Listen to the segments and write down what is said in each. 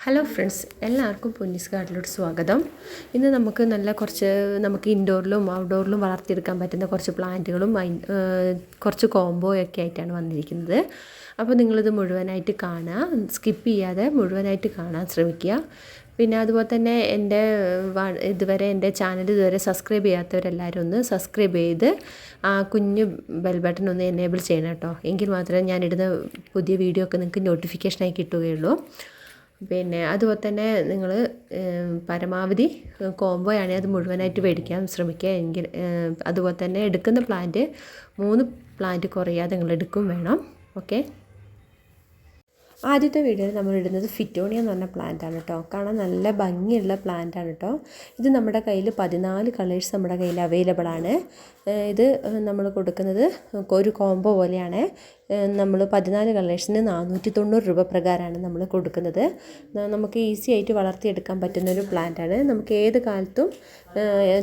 Hello friends, എല്ലാവർക്കും പൊന്നീസ് ഗാർഡനിലോട്ട് സ്വാഗതം. ഇന്ന് നമുക്ക് ഇൻഡോറിലും ഔട്ട്ഡോറിലും വളർത്തിയെടുക്കാൻ പറ്റുന്ന കുറച്ച് പ്ലാന്റുകളും കുറച്ച് കോംബോയൊക്കെ ആയിട്ടാണ് വന്നിരിക്കുന്നത്. അപ്പോൾ നിങ്ങളിത് മുഴുവനായിട്ട് കാണുക, സ്കിപ്പ് ചെയ്യാതെ മുഴുവനായിട്ട് കാണാൻ ശ്രമിക്കുക. പിന്നെ അതുപോലെ തന്നെ എൻ്റെ ചാനൽ ഇതുവരെ സബ്സ്ക്രൈബ് ചെയ്യാത്തവരെല്ലാവരും ഒന്ന് സബ്സ്ക്രൈബ് ചെയ്ത് ആ കുഞ്ഞ് ബെൽ ബട്ടൺ ഒന്ന് എനേബിൾ ചെയ്യണം കേട്ടോ. എങ്കിൽ മാത്രമേ ഞാനിടുന്ന പുതിയ വീഡിയോ ഒക്കെ നിങ്ങൾക്ക് നോട്ടിഫിക്കേഷനായി കിട്ടുകയുള്ളൂ. പിന്നെ അതുപോലെ തന്നെ നിങ്ങൾ പരമാവധി കോംബോ ആണെങ്കിൽ അത് മുഴുവനായിട്ട് മേടിക്കാൻ ശ്രമിക്കുക. അതുപോലെ തന്നെ എടുക്കുന്ന പ്ലാന്റ് 3 പ്ലാന്റ് കുറയാതെ നിങ്ങൾ എടുക്കും വേണം. ഓക്കെ, ആദ്യത്തെ വീഡിയോയിൽ നമ്മൾ ഇടുന്നത് ഫിറ്റോണിയ എന്ന് പറഞ്ഞ പ്ലാന്റാണ് കേട്ടോ. കാണാൻ നല്ല ഭംഗിയുള്ള പ്ലാന്റാണ് കേട്ടോ. ഇത് നമ്മുടെ കയ്യിൽ 14 കളേഴ്സ് നമ്മുടെ കയ്യിൽ അവൈലബിൾ ആണ്. ഇത് നമ്മൾ കൊടുക്കുന്നത് ഒരു കോംബോ പോലെയാണ്. നമ്മൾ 14 കളേഴ്സിന് 490 രൂപ പ്രകാരമാണ് നമ്മൾ കൊടുക്കുന്നത്. നമുക്ക് ഈസി ആയിട്ട് വളർത്തിയെടുക്കാൻ പറ്റുന്നൊരു പ്ലാന്റാണ്. നമുക്ക് ഏത് കാലത്തും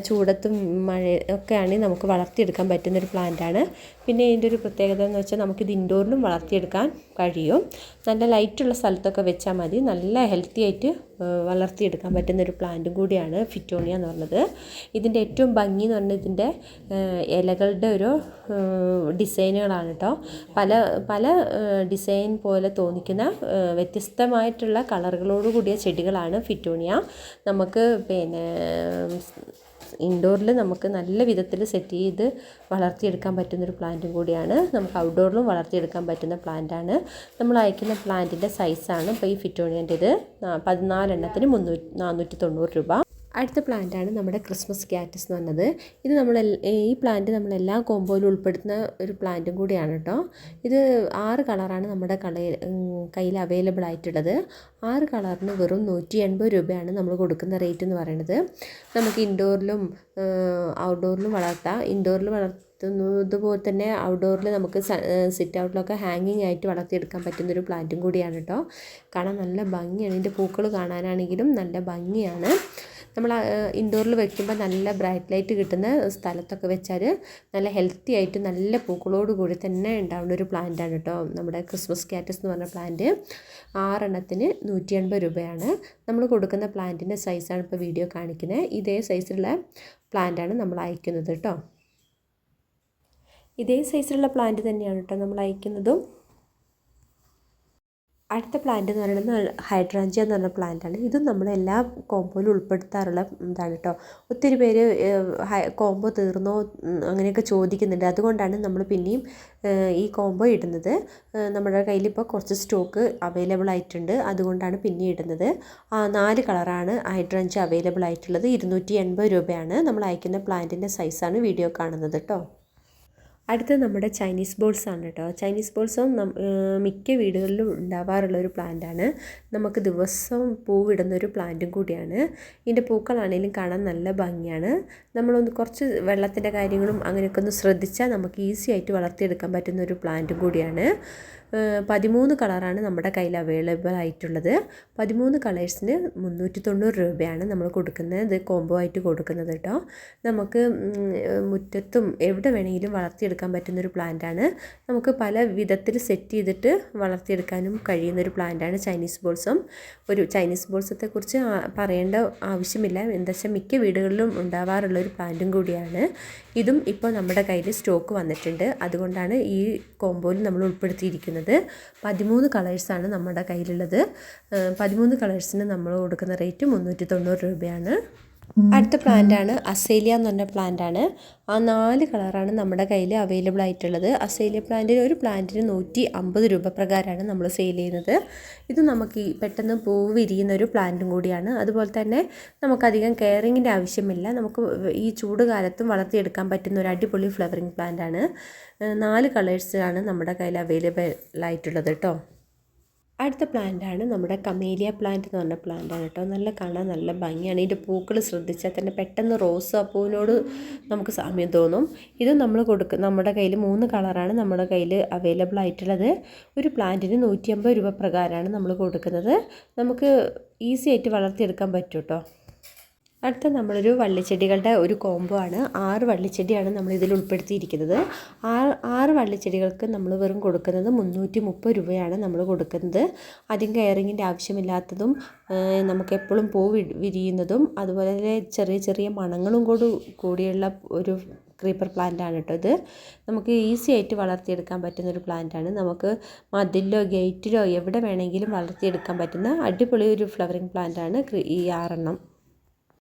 ചൂടത്തും മഴ ഒക്കെ ആണെങ്കിൽ നമുക്ക് വളർത്തിയെടുക്കാൻ പറ്റുന്നൊരു പ്ലാന്റാണ്. പിന്നെ ഇതിൻ്റെ ഒരു പ്രത്യേകത എന്ന് വെച്ചാൽ നമുക്കിത് ഇൻഡോറിലും വളർത്തിയെടുക്കാൻ കഴിയും. നല്ല ലൈറ്റുള്ള സ്ഥലത്തൊക്കെ വെച്ചാൽ മതി. നല്ല ഹെൽത്തി ആയിട്ട് വളർത്തിയെടുക്കാൻ പറ്റുന്നൊരു പ്ലാന്റും കൂടിയാണ് ഫിറ്റോണിയ എന്ന് പറഞ്ഞത്. ഇതിൻ്റെ ഏറ്റവും ഭംഗി എന്ന് പറഞ്ഞാൽ ഇതിൻ്റെ ഇലകളുടെ ഒരു ഡിസൈനുകളാണ് കേട്ടോ. പല ഡിസൈൻ പോലെ തോന്നിക്കുന്ന വ്യത്യസ്തമായിട്ടുള്ള കളറുകളോട് കൂടിയ ചെടികളാണ് ഫിറ്റോണിയ. നമുക്ക് ഇൻഡോറിൽ നമുക്ക് നല്ല വിധത്തിൽ സെറ്റ് ചെയ്ത് വളർത്തിയെടുക്കാൻ പറ്റുന്നൊരു പ്ലാന്റും കൂടിയാണ്. നമുക്ക് ഔട്ട്ഡോറിലും വളർത്തിയെടുക്കാൻ പറ്റുന്ന പ്ലാന്റാണ്. നമ്മൾ അയക്കുന്ന പ്ലാന്റിൻ്റെ സൈസാണ് ഇപ്പോൾ ഈ ഫിറ്റോണിയൻ്റേത്. 14 എണ്ണത്തിന് 490 രൂപ. അടുത്ത പ്ലാന്റാണ് നമ്മുടെ ക്രിസ്മസ് ക്യാറ്റസ് എന്ന് പറഞ്ഞത്. ഈ പ്ലാന്റ് നമ്മളെല്ലാ കോമ്പോയിലും ഉൾപ്പെടുത്തുന്ന ഒരു പ്ലാന്റും കൂടിയാണ് കേട്ടോ. ഇത് 6 കളറാണ് നമ്മുടെ കയ്യിൽ അവൈലബിൾ ആയിട്ടുള്ളത്. 6 കളറിന് വെറും 180 രൂപയാണ് നമ്മൾ കൊടുക്കുന്ന റേറ്റ് എന്ന് പറയുന്നത്. നമുക്ക് ഇൻഡോറിലും ഔട്ട്ഡോറിലും വളർത്താം. ഇൻഡോറിൽ വളർത്തുന്നതുപോലെ തന്നെ ഔട്ട്ഡോറിൽ നമുക്ക് സിറ്റ് ഔട്ടിലൊക്കെ ഹാങ്ങിങ് ആയിട്ട് വളർത്തിയെടുക്കാൻ പറ്റുന്നൊരു പ്ലാന്റും കൂടിയാണ് കേട്ടോ. കാണാൻ നല്ല ഭംഗിയാണ്. ഇതിൻ്റെ പൂക്കൾ കാണാനാണെങ്കിലും നല്ല ഭംഗിയാണ്. നമ്മൾ ഇൻഡോറിൽ വെക്കുമ്പോൾ നല്ല ബ്രൈറ്റ് ലൈറ്റ് കിട്ടുന്ന സ്ഥലത്തൊക്കെ വെച്ചാൽ നല്ല ഹെൽത്തി ആയിട്ട് നല്ല പൂക്കളോട് കൂടി തന്നെ ഉണ്ടാവുന്ന ഒരു പ്ലാന്റാണ് കേട്ടോ നമ്മുടെ ക്രിസ്മസ് ക്യാറ്റസ് എന്ന് പറഞ്ഞ പ്ലാന്റ്. 6 എണ്ണത്തിന് 180 രൂപയാണ്. നമ്മൾ കൊടുക്കുന്ന പ്ലാന്റിൻ്റെ സൈസാണ് ഇപ്പോൾ വീഡിയോ കാണിക്കുന്നത്. ഇതേ സൈസിലുള്ള പ്ലാന്റാണ് നമ്മൾ അയക്കുന്നത് കേട്ടോ. ഇതേ സൈസിലുള്ള പ്ലാന്റ് തന്നെയാണ് കേട്ടോ നമ്മൾ അയക്കുന്നതും. അടുത്ത പ്ലാന്റ് എന്ന് പറയുന്നത് ഹൈഡ്രാഞ്ചിയ എന്ന് പറഞ്ഞ പ്ലാന്റാണ്. ഇതും നമ്മൾ എല്ലാ കോമ്പോയിലും ഉൾപ്പെടുത്താറുള്ള ഇതാണ് കേട്ടോ. ഒത്തിരി പേര് കോംബോ തീർന്നോ അങ്ങനെയൊക്കെ ചോദിക്കുന്നുണ്ട്. അതുകൊണ്ടാണ് നമ്മൾ പിന്നെയും ഈ കോംബോ ഇടുന്നത്. നമ്മുടെ കയ്യിലിപ്പോൾ കുറച്ച് സ്റ്റോക്ക് അവൈലബിൾ ആയിട്ടുണ്ട്. അതുകൊണ്ടാണ് പിന്നെ ഇടുന്നത്. 4 കളറാണ് ഹൈഡ്രാഞ്ചിയ അവൈലബിൾ ആയിട്ടുള്ളത്. 280 രൂപയാണ്. നമ്മൾ അയക്കുന്ന പ്ലാന്റിൻ്റെ സൈസാണ് വീഡിയോ കാണുന്നത് കേട്ടോ. അടുത്തത് നമ്മുടെ ചൈനീസ് ബോൾസ് ആണ് കേട്ടോ. ചൈനീസ് ബോൾസും മിക്ക വീടുകളിലും ഉണ്ടാവാറുള്ളൊരു പ്ലാന്റാണ്. നമുക്ക് ദിവസവും പൂവിടുന്നൊരു പ്ലാന്റും കൂടിയാണ്. ഇതിൻ്റെ പൂക്കളാണെങ്കിലും കാണാൻ നല്ല ഭംഗിയാണ്. നമ്മളൊന്ന് കുറച്ച് വെള്ളത്തിൻ്റെ കാര്യങ്ങളും അങ്ങനെയൊക്കെ ഒന്ന് ശ്രദ്ധിച്ചാൽ നമുക്ക് ഈസി ആയിട്ട് വളർത്തിയെടുക്കാൻ പറ്റുന്ന ഒരു പ്ലാന്റും കൂടിയാണ്. 13 കളറാണ് നമ്മുടെ കയ്യിൽ അവൈലബിൾ ആയിട്ടുള്ളത്. 13 കളേഴ്സിന് 390 രൂപയാണ് നമ്മൾ കൊടുക്കുന്നത്. ഇത് കോംബോ ആയിട്ട് കൊടുക്കുന്നത് കേട്ടോ. നമുക്ക് മുറ്റത്തും എവിടെ വേണമെങ്കിലും വളർത്തിയെടുക്കാൻ പറ്റുന്നൊരു പ്ലാന്റാണ്. നമുക്ക് പല വിധത്തിൽ സെറ്റ് ചെയ്തിട്ട് വളർത്തിയെടുക്കാനും കഴിയുന്നൊരു പ്ലാന്റാണ് ചൈനീസ് ബോൾസും. ഒരു ചൈനീസ് ബോൾസത്തെക്കുറിച്ച് പറയേണ്ട ആവശ്യമില്ല. എന്താ വെച്ചാൽ മിക്ക വീടുകളിലും ഉണ്ടാവാറുള്ളൊരു പ്ലാന്റും കൂടിയാണ്. ഇതും ഇപ്പോൾ നമ്മുടെ കയ്യിൽ സ്റ്റോക്ക് വന്നിട്ടുണ്ട്. അതുകൊണ്ടാണ് ഈ കോംബോയിൽ നമ്മൾ ഉൾപ്പെടുത്തിയിരിക്കുന്നത്. 13 കളേഴ്സാണ് നമ്മുടെ കയ്യിലുള്ളത്. 13 കളേഴ്സിന് നമ്മൾ കൊടുക്കുന്ന റേറ്റ് 390 രൂപയാണ്. അടുത്ത പ്ലാന്റാണ് അസേലിയ എന്ന് പറഞ്ഞ പ്ലാന്റാണ്. 4 കളറാണ് നമ്മുടെ കയ്യിൽ അവൈലബിൾ ആയിട്ടുള്ളത്. അസേലിയ പ്ലാന്റിന് ഒരു പ്ലാന്റിന് 150 രൂപ പ്രകാരമാണ് നമ്മൾ സെയിൽ ചെയ്യുന്നത്. ഇത് നമുക്ക് പെട്ടെന്ന് പൂവ് വിരിയുന്ന ഒരു പ്ലാന്റും കൂടിയാണ്. അതുപോലെ തന്നെ നമുക്കധികം കെയറിങ്ങിൻ്റെ ആവശ്യമില്ല. നമുക്ക് ഈ ചൂട് കാലത്തും വളർത്തിയെടുക്കാൻ പറ്റുന്ന ഒരു അടിപൊളി ഫ്ലവറിങ് പ്ലാന്റാണ്. 4 കളേഴ്സാണ് നമ്മുടെ കയ്യിൽ അവൈലബിൾ ആയിട്ടുള്ളത് കേട്ടോ. അടുത്ത പ്ലാന്റാണ് നമ്മുടെ കമേലിയ പ്ലാന്റ് എന്ന് പറഞ്ഞ പ്ലാന്റാണ് കേട്ടോ. കാണാൻ നല്ല ഭംഗിയാണ്. ഇതിൻ്റെ പൂക്കൾ ശ്രദ്ധിച്ചാൽ തന്നെ പെട്ടെന്ന് റോസാപ്പൂവിനോട് നമുക്ക് സാമ്യം തോന്നും. ഇത് നമ്മുടെ കയ്യിൽ 3 കളറാണ് നമ്മുടെ കയ്യിൽ അവൈലബിൾ ആയിട്ടുള്ളത്. ഒരു പ്ലാന്റിന് 150 രൂപ പ്രകാരമാണ് നമ്മൾ കൊടുക്കുന്നത്. നമുക്ക് ഈസി ആയിട്ട് വളർത്തിയെടുക്കാൻ പറ്റും കേട്ടോ. അടുത്ത നമ്മളൊരു വള്ളിച്ചെടികളുടെ ഒരു കോംബോ ആണ്. 6 വള്ളിച്ചെടിയാണ് നമ്മൾ ഇതിൽ ഉൾപ്പെടുത്തിയിരിക്കുന്നത്. ആറ് വള്ളിച്ചെടികൾക്ക് നമ്മൾ വെറും കൊടുക്കുന്നത് 330 രൂപയാണ് നമ്മൾ കൊടുക്കുന്നത്. അധികം കെയറിങ്ങിൻ്റെ ആവശ്യമില്ലാത്തതും നമുക്ക് എപ്പോഴും പൂ വിരിയുന്നതും അതുപോലെ ചെറിയ ചെറിയ മണങ്ങളും കൂടിയുള്ള ഒരു ക്രീപ്പർ പ്ലാന്റ് ആണ് കേട്ടോ ഇത്. നമുക്ക് ഈസി ആയിട്ട് വളർത്തിയെടുക്കാൻ പറ്റുന്ന ഒരു പ്ലാന്റ് ആണ്. നമുക്ക് മതിലിലോ ഗേറ്റിലോ എവിടെ വേണമെങ്കിലും വളർത്തിയെടുക്കാൻ പറ്റുന്ന അടിപൊളി ഒരു ഫ്ലവറിങ് പ്ലാന്റ് ആണ് ഈ 6 എണ്ണം.